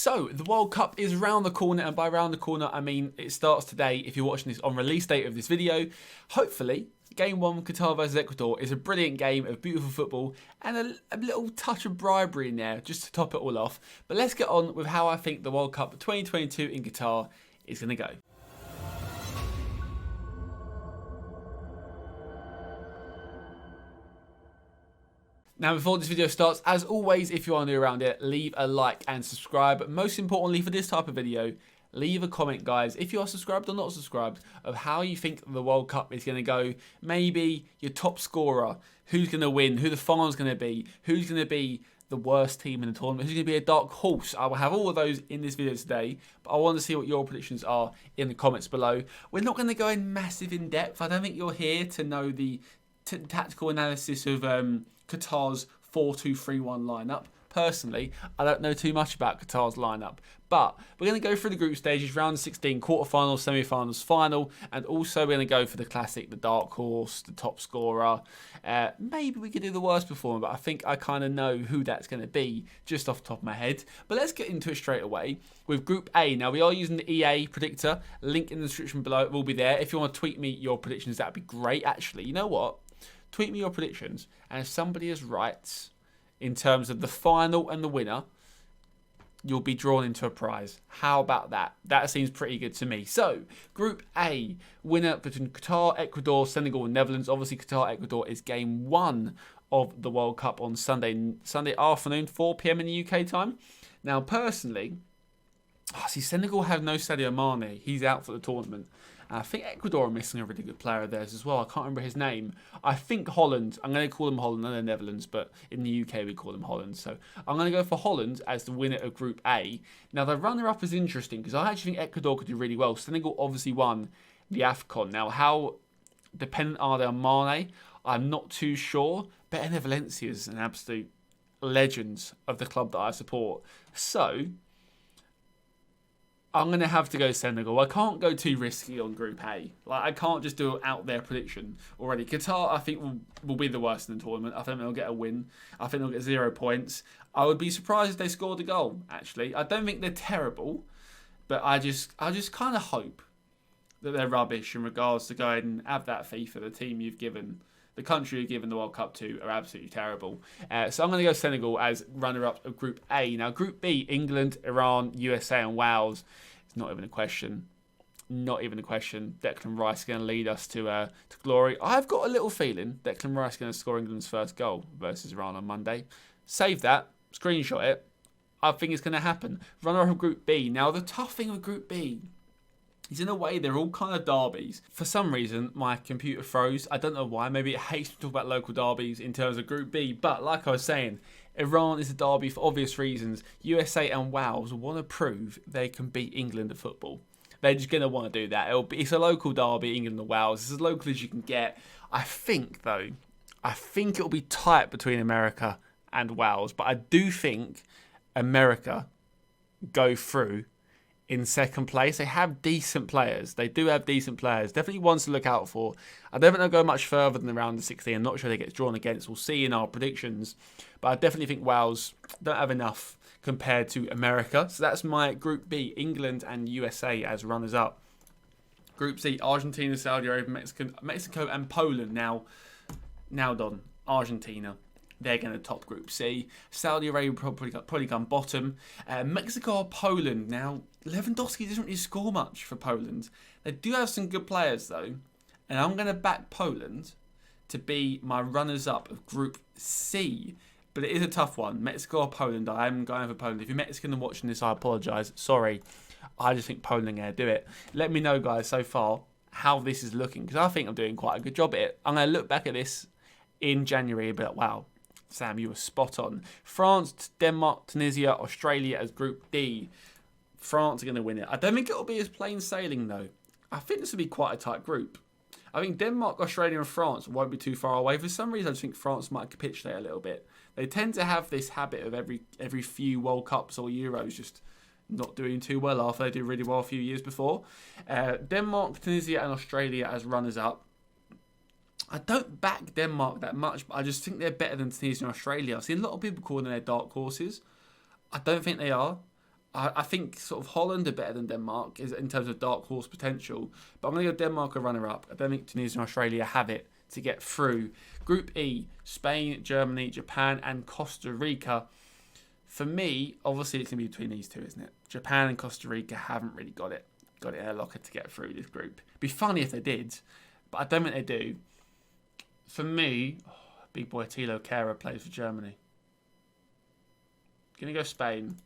So, the World Cup is round the corner, and by round the corner, I mean it starts today if you're watching this on release date of this video. Hopefully, Game 1, Qatar versus Ecuador, is a brilliant game of beautiful football and a little touch of bribery in there just to top it all off. But let's get on with how I think the World Cup 2022 in Qatar is going to go. Now, before this video starts, as always, if you are new around here, leave a like and subscribe. But most importantly for this type of video, leave a comment, guys, if you are subscribed or not subscribed, of how you think the World Cup is going to go. Maybe your top scorer, who's going to win, who the final's going to be, who's going to be the worst team in the tournament, who's going to be a dark horse. I will have all of those in this video today, but I want to see what your predictions are in the comments below. We're not going to go in massive in depth. I don't think you're here to know the tactical analysis of Qatar's 4-2-3-1 lineup. Personally, I don't know too much about Qatar's lineup, but we're going to go through the group stages, round 16, quarterfinals, semi-finals, final, and also we're going to go for the classic, the dark horse, the top scorer. Maybe we could do the worst performer, but I think I kind of know who that's going to be just off the top of my head. But let's get into it straight away with Group A. Now, we are using the EA predictor. Link in the description below. It will be there. If you want to tweet me your predictions, that'd be great. Actually, you know what? Tweet me your predictions, and if somebody is right in terms of the final and the winner, you'll be drawn into a prize. How about that? That seems pretty good to me. So, Group A, winner between Qatar, Ecuador, Senegal and Netherlands. Obviously, Qatar, Ecuador is Game 1 of the World Cup on Sunday afternoon, 4 PM in the UK time. Now, personally, Senegal have no Sadio Mane. He's out for the tournament. I think Ecuador are missing a really good player of theirs as well. I can't remember his name. I think Holland. I'm going to call them Holland. I know Netherlands, but in the UK we call them Holland. So I'm going to go for Holland as the winner of Group A. Now, the runner-up is interesting because I actually think Ecuador could do really well. Senegal obviously won the AFCON. Now, how dependent are they on Mane? I'm not too sure. But Ene Valencia is an absolute legend of the club that I support. So I'm going to have to go Senegal. I can't go too risky on Group A. I can't just do an out there prediction already. Qatar, I think, will be the worst in the tournament. I think they'll get a win. I think they'll get 0 points. I would be surprised if they scored a goal, actually. I don't think they're terrible, but I just kind of hope that they're rubbish in regards to going and have that faith for the team you've given. The country you've given the World Cup to are absolutely terrible. So I'm going to go Senegal as runner-up of Group A. Now, Group B, England, Iran, USA and Wales. It's not even a question. Not even a question. Declan Rice is going to lead us to glory. I've got a little feeling Declan Rice is going to score England's first goal versus Iran on Monday. Save that. Screenshot it. I think it's going to happen. Runner-up of Group B. Now, the tough thing with Group B is, in a way, they're all kind of derbies. For some reason, my computer froze. I don't know why. Maybe it hates to talk about local derbies in terms of Group B. But like I was saying, Iran is a derby for obvious reasons. USA and Wales want to prove they can beat England at football. They're just going to want to do that. It's a local derby, England and Wales. It's as local as you can get. I think, though, it'll be tight between America and Wales. But I do think America go through in second place. They have decent players. They do have decent players. Definitely ones to look out for. I don't think they'll go much further than around the 16. I'm not sure they get drawn against. We'll see in our predictions. But I definitely think Wales don't have enough compared to America. So that's my Group B, England and USA as runners-up. Group C, Argentina, Saudi Arabia, Mexico and Poland. Now Don, Argentina. They're going to top Group C. Saudi Arabia probably come bottom. Mexico or Poland. Now, Lewandowski doesn't really score much for Poland. They do have some good players, though. And I'm going to back Poland to be my runners-up of Group C. But it is a tough one. Mexico or Poland. I am going for Poland. If you're Mexican and watching this, I apologise. Sorry. I just think Poland are going to do it. Let me know, guys, so far, how this is looking. Because I think I'm doing quite a good job at it. I'm going to look back at this in January and be like, wow, Sam, you were spot on. France, Denmark, Tunisia, Australia as Group D. France are going to win it. I don't think it'll be as plain sailing, though. I think this will be quite a tight group. I think Denmark, Australia and France won't be too far away. For some reason, I just think France might capitulate a little bit. They tend to have this habit of every few World Cups or Euros just not doing too well after they do really well a few years before. Denmark, Tunisia and Australia as runners-up. I don't back Denmark that much, but I just think they're better than Tunisia and Australia. I see a lot of people calling them their dark horses. I don't think they are. I think sort of Holland are better than Denmark in terms of dark horse potential. But I'm going to go Denmark a runner-up. I don't think Tunisia and Australia have it to get through. Group E, Spain, Germany, Japan and Costa Rica. For me, obviously it's going to be between these two, isn't it? Japan and Costa Rica haven't really got it in their locker to get through this group. It'd be funny if they did, but I don't think they do. For me, big boy Thilo Kehrer plays for Germany. Going to go Spain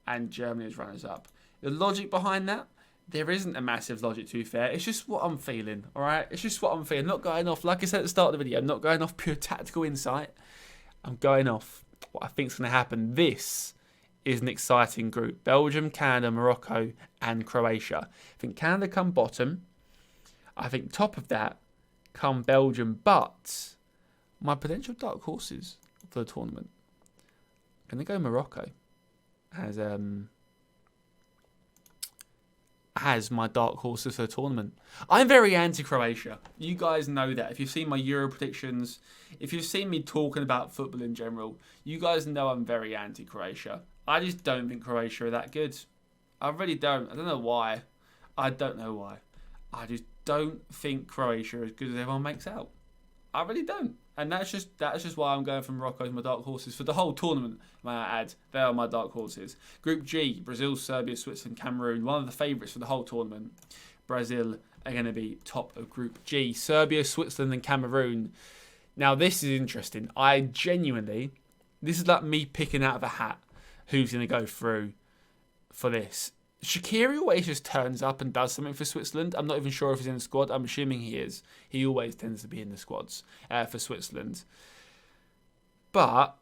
and Germany as runners-up. The logic behind that, there isn't a massive logic, to be fair. It's just what I'm feeling, all right? It's just what I'm feeling. Not going off, like I said at the start of the video, I'm not going off pure tactical insight. I'm going off what I think is going to happen. This is an exciting group. Belgium, Canada, Morocco, and Croatia. I think Canada come bottom. I think top of that come Belgium. But my potential dark horses for the tournament, I'm going to go Morocco as my dark horses for the tournament. I'm very anti-Croatia. You guys know that. If you've seen my Euro predictions, if you've seen me talking about football in general, you guys know I'm very anti-Croatia. I just don't think Croatia are that good. I really don't. I don't know why. I just don't think Croatia are as good as everyone makes out. I really don't. And that's just why I'm going for Morocco as my dark horses for the whole tournament, may I add. They are my dark horses. Group G, Brazil, Serbia, Switzerland, Cameroon. One of the favourites for the whole tournament. Brazil are going to be top of Group G. Serbia, Switzerland and Cameroon. Now this is interesting. This is like me picking out of a hat who's going to go through for this. Shaqiri always just turns up and does something for Switzerland. I'm not even sure if he's in the squad. I'm assuming he is. He always tends to be in the squads for Switzerland. But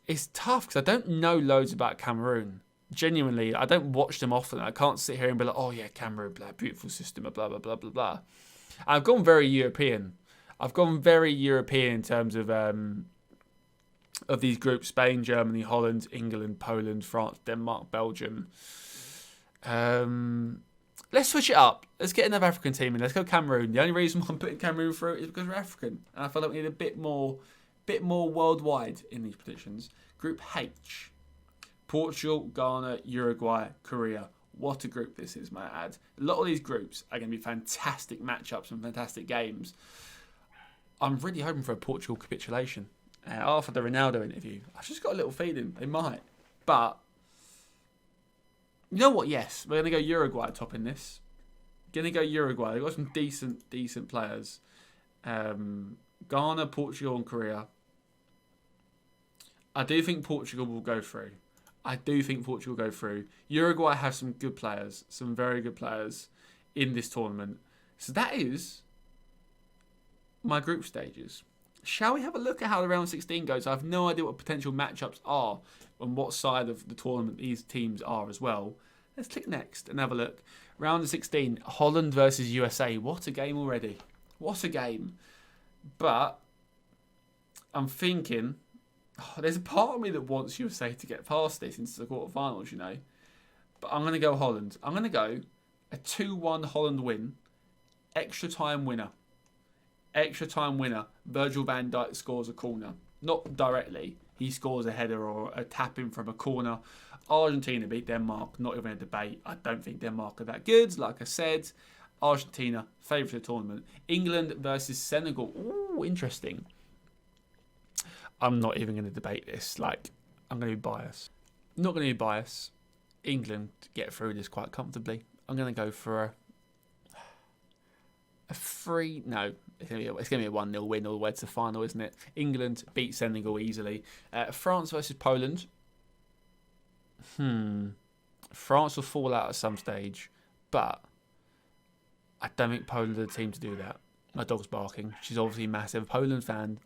it's tough because I don't know loads about Cameroon. Genuinely, I don't watch them often. I can't sit here and be like, oh yeah, Cameroon, blah, beautiful system, blah, blah, blah, blah, blah. I've gone very European. In terms of these groups: Spain, Germany, Holland, England, Poland, France, Denmark, Belgium. Let's switch it up. Let's get another African team in. Let's go Cameroon. The only reason why I'm putting Cameroon through is because we're African. And I feel like we need a bit more worldwide in these predictions. Group H. Portugal, Ghana, Uruguay, Korea. What a group this is, may I add. A lot of these groups are going to be fantastic matchups and fantastic games. I'm really hoping for a Portugal capitulation. After the Ronaldo interview, I've just got a little feeling they might. But, you know what? Yes, we're going to go Uruguay top in this. They've got some decent players. Ghana, Portugal and Korea. I do think Portugal will go through. Uruguay have some good players, some very good players in this tournament. So that is my group stages. Shall we have a look at how the round 16 goes? I have no idea what potential matchups are on what side of the tournament these teams are as well. Let's click next and have a look. Round 16, Holland versus USA. What a game already. What a game. But I'm thinking, there's a part of me that wants USA to get past this into the quarterfinals, you know. But I'm going to go Holland. I'm going to go a 2-1 Holland win. Extra time winner. Virgil van Dijk scores a corner. Not directly. He scores a header or a tap-in from a corner. Argentina beat Denmark. Not even a debate. I don't think Denmark are that good. Like I said, Argentina, favourite of the tournament. England versus Senegal. Ooh, interesting. I'm not even going to debate this. I'm going to be biased. Not going to be biased. England get through this quite comfortably. I'm going to go for a 3... No, it's going to be a 1-0 win all the way to the final, isn't it? England beat Senegal easily. France versus Poland. France will fall out at some stage, but I don't think Poland are the team to do that. My dog's barking. She's obviously a massive Poland fan.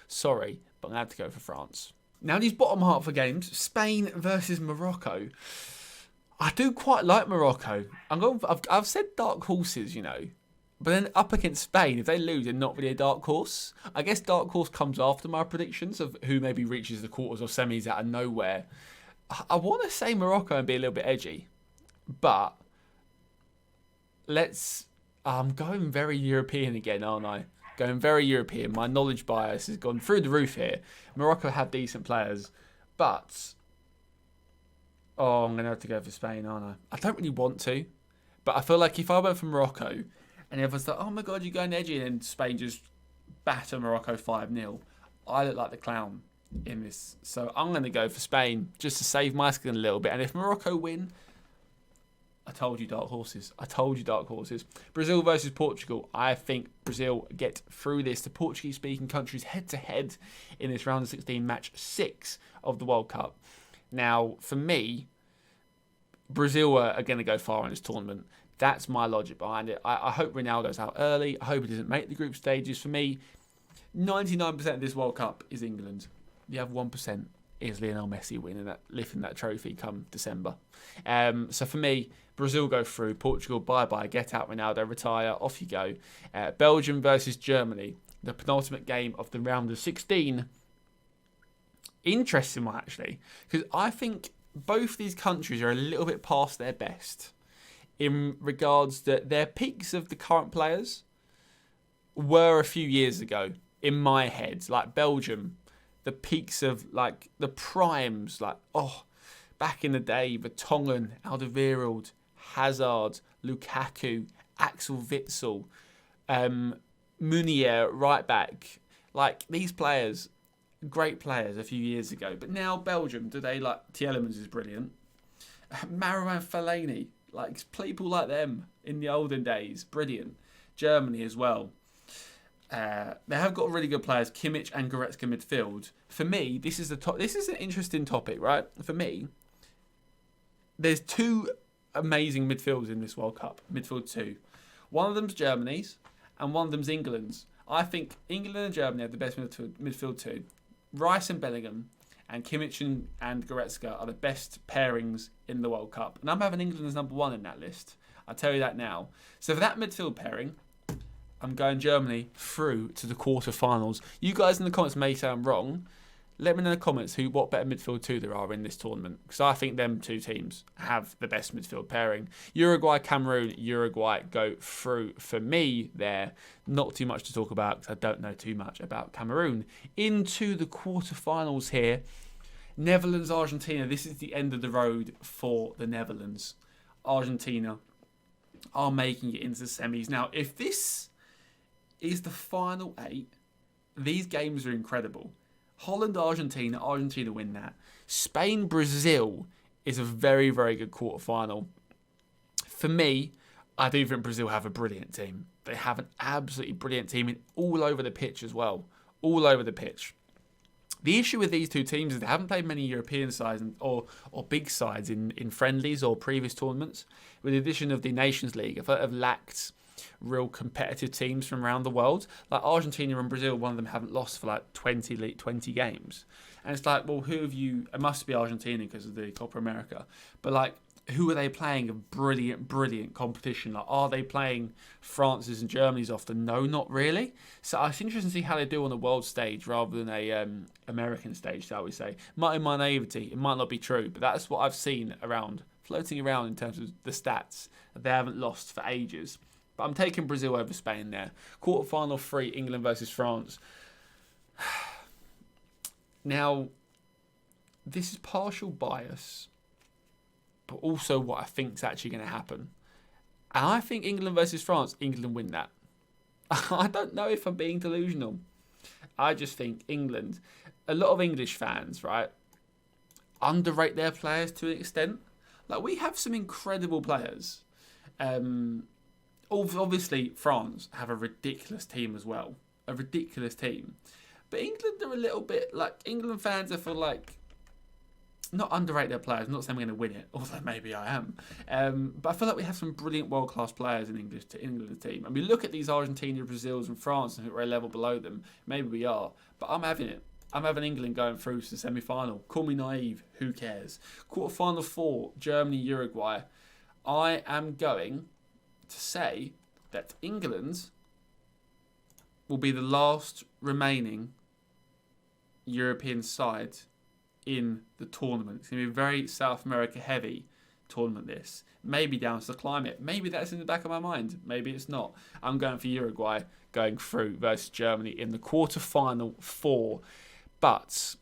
Sorry, but I'm going to have to go for France. Now, these bottom half of games, Spain versus Morocco. I do quite like Morocco. I've said dark horses, you know. But then up against Spain, if they lose, they're not really a dark horse. I guess dark horse comes after my predictions of who maybe reaches the quarters or semis out of nowhere. I want to say Morocco and be a little bit edgy. But I'm going very European again, aren't I? Going very European. My knowledge bias has gone through the roof here. Morocco have decent players. But Oh, I'm going to have to go for Spain, aren't I? I don't really want to, but I feel like if I went for Morocco and everyone's like, oh my God, you're going edgy, and then Spain just batter Morocco 5-0, I look like the clown in this. So I'm going to go for Spain just to save my skin a little bit. And if Morocco win, I told you dark horses. I told you dark horses. Brazil versus Portugal. I think Brazil get through this. The Portuguese-speaking countries head-to-head in this round of 16, match 6 of the World Cup. Now, for me, Brazil are going to go far in this tournament. That's my logic behind it. I hope Ronaldo's out early. I hope he doesn't make the group stages. For me, 99% of this World Cup is England. The other 1% is Lionel Messi lifting that trophy come December. So for me, Brazil go through. Portugal, bye-bye. Get out Ronaldo, retire. Off you go. Belgium versus Germany. The penultimate game of the round of 16. Interesting one, actually. Because I think both these countries are a little bit past their best in regards that their peaks of the current players were a few years ago in my head. Like Belgium, the peaks of like the primes, like back in the day, Vertonghen, Alderweireld, Hazard, Lukaku, Axel Witsel, Meunier, right back. Like these players, great players a few years ago. But now Belgium, do they like Tielemans is brilliant. Marouane Fellaini, like people like them in the olden days, brilliant. Germany as well. They have got really good players, Kimmich and Goretzka midfield. For me, this is an interesting topic, right? For me, there's 2 amazing midfields in this World Cup. Midfield 2. One of them's Germany's, and one of them's England's. I think England and Germany have the best midfield 2. Rice and Bellingham and Kimmich and Goretzka are the best pairings in the World Cup. And I'm having England as number 1 in that list. I'll tell you that now. So for that midfield pairing, I'm going Germany through to the quarterfinals. You guys in the comments may say I'm wrong. Let me know in the comments what better midfield 2 there are in this tournament. Because I think them 2 teams have the best midfield pairing. Uruguay, Cameroon, Uruguay go through for me there. Not too much to talk about because I don't know too much about Cameroon. Into the quarterfinals here. Netherlands, Argentina. This is the end of the road for the Netherlands. Argentina are making it into the semis. Now, if this is the final 8, these games are incredible. Holland, Argentina win that. Spain, Brazil is a very, very good quarterfinal. For me, I do think Brazil have a brilliant team. They have an absolutely brilliant team all over the pitch as well. All over the pitch. The issue with these 2 teams is they haven't played many European sides or big sides in friendlies or previous tournaments. With the addition of the Nations League, I thought have lacked real competitive teams from around the world. Like Argentina and Brazil, one of them haven't lost for like 20 games. And it's like, well, who have you... It must be Argentina because of the Copa America. But like, who are they playing a brilliant, brilliant competition? Like, are they playing France's and Germany's often? No, not really. So it's interesting to see how they do on the world stage rather than a American stage, shall we say. In my naivety, it might not be true, but that's what I've seen floating around in terms of the stats. They haven't lost for ages. But I'm taking Brazil over Spain there. Quarterfinal 3, England versus France. Now, this is partial bias, but also what I think is actually going to happen. And I think England versus France, England win that. I don't know if I'm being delusional. I just think England, a lot of English fans, right, underrate their players to an extent. Like, we have some incredible players. Obviously, France have a ridiculous team as well. A ridiculous team. But England are a little bit like... England fans, I feel like... Not underrate their players. I'm not saying we're going to win it, although maybe I am. But I feel like we have some brilliant world-class players in England's team. And we look at these Argentina, Brazils and France and think we're a level below them. Maybe we are. But I'm having it. I'm having England going through to the semi-final. Call me naive. Who cares? Quarter-final 4, Germany, Uruguay. I am going to say that England will be the last remaining European side in the tournament. It's going to be a very South America heavy tournament this. Maybe down to the climate. Maybe that's in the back of my mind. Maybe it's not. I'm going for Uruguay going through versus Germany in the quarter-final 4. But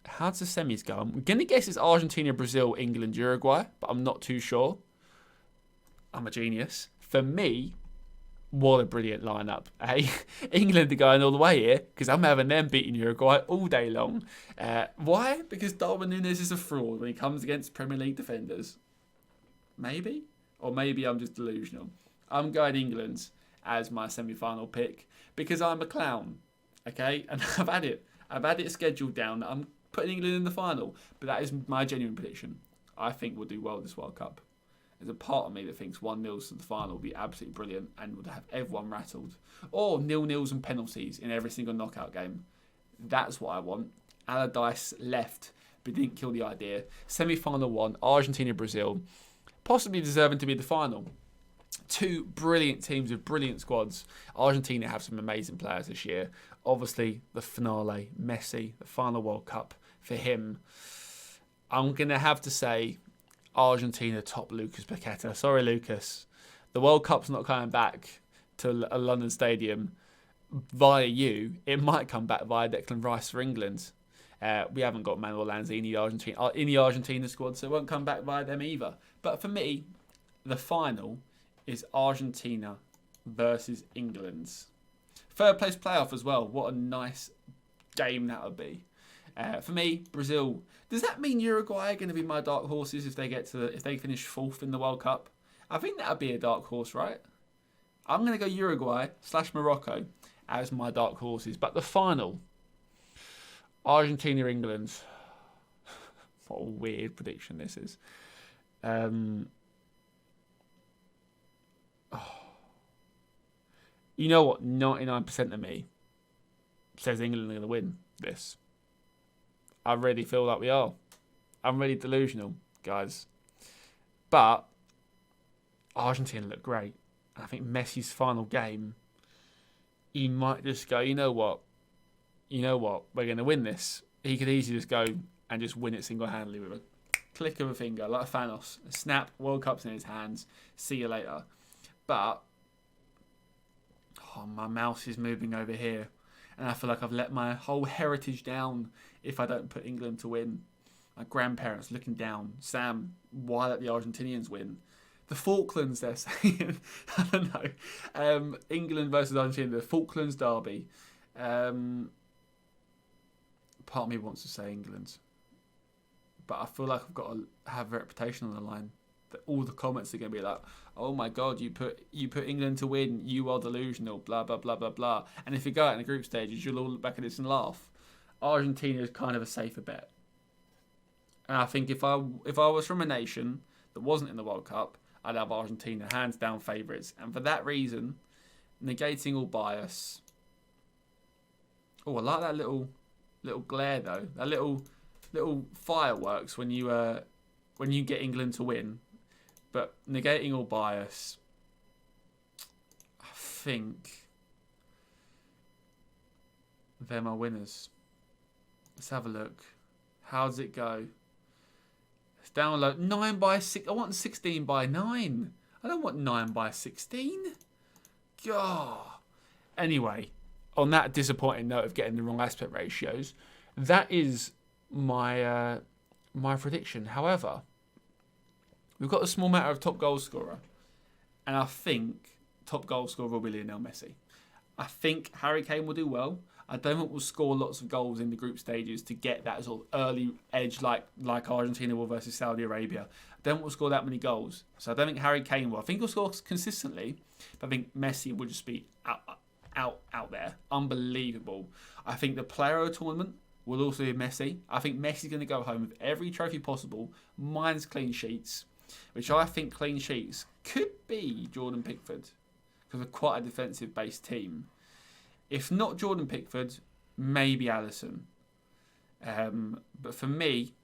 How does the semis go? I'm going to guess it's Argentina, Brazil, England, Uruguay, but I'm not too sure. I'm a genius. For me, what a brilliant lineup. Hey, England are going all the way here because I'm having them beating Uruguay all day long. Why? Because Darwin Núñez is a fraud when he comes against Premier League defenders. Maybe? Or maybe I'm just delusional. I'm going England as my semi-final pick because I'm a clown. Okay? And I've had it scheduled down that I'm putting England in the final. But that is my genuine prediction. I think we'll do well this World Cup. There's a part of me that thinks 1-0 to the final would be absolutely brilliant and would have everyone rattled. Or 0-0s and penalties in every single knockout game. That's what I want. Allardyce left, but didn't kill the idea. Semi-final 1, Argentina, Brazil. Possibly deserving to be the final. 2 brilliant teams with brilliant squads. Argentina have some amazing players this year. Obviously, the finale, Messi, the final World Cup for him. I'm going to have to say Argentina top Lucas Paqueta. Sorry, Lucas. The World Cup's not coming back to a London stadium via you. It might come back via Declan Rice for England. We haven't got Manuel Lanzini in the Argentina squad, so it won't come back via them either. But for me, the final is Argentina versus England. Third place playoff as well. What a nice game that would be. For me, Brazil. Does that mean Uruguay are going to be my dark horses if they finish 4th in the World Cup? I think that would be a dark horse, right? I'm going to go Uruguay / Morocco as my dark horses. But the final, Argentina, England. What a weird prediction this is. You know what? 99% of me says England are going to win this. I really feel like we are. I'm really delusional, guys. But Argentina look great. I think Messi's final game, he might just go, you know what? We're going to win this. He could easily just go and just win it single-handedly with a click of a finger, like Thanos. A snap, World Cup's in his hands. See you later. But my mouse is moving over here. And I feel like I've let my whole heritage down if I don't put England to win. My grandparents looking down. Sam, why let the Argentinians win? The Falklands, they're saying. I don't know. England versus Argentina, the Falklands derby. Part of me wants to say England. But I feel like I've got to have a reputation on the line. That all the comments are going to be like, oh my God, you put England to win, you are delusional, blah, blah, blah, blah, blah. And if you go out in the group stages, you'll all look back at this and laugh. Argentina is kind of a safer bet. And I think if I was from a nation that wasn't in the World Cup, I'd have Argentina hands down favourites. And for that reason, negating all bias. Oh, I like that little glare though. That little fireworks when you get England to win. But negating all bias, I think they're my winners. Let's have a look. How does it go? Let's download 9 by 6. I want 16 by 9. I don't want 9 by 16. God. Anyway, on that disappointing note of getting the wrong aspect ratios, that is my prediction. However, we've got a small matter of top goal scorer. And I think top goal scorer will be Lionel Messi. I think Harry Kane will do well. I don't think we'll score lots of goals in the group stages to get that sort of early edge like Argentina will versus Saudi Arabia. I don't think we'll score that many goals. So I don't think Harry Kane will. I think he'll score consistently. But I think Messi will just be out there. Unbelievable. I think the player of the tournament will also be Messi. I think Messi's going to go home with every trophy possible, minus clean sheets. Which I think clean sheets could be Jordan Pickford because we're quite a defensive-based team. If not Jordan Pickford, maybe Alisson. But for me,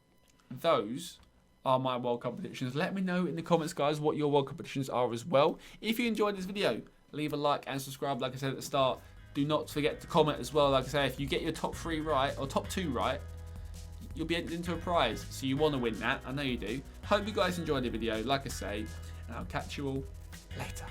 those are my World Cup predictions. Let me know in the comments, guys, what your World Cup predictions are as well. If you enjoyed this video, leave a like and subscribe, like I said at the start. Do not forget to comment as well. Like I say, if you get your top 3 right, or top 2 right, you'll be entered into a prize. So you want to win that. I know you do. Hope you guys enjoyed the video, like I say. And I'll catch you all later.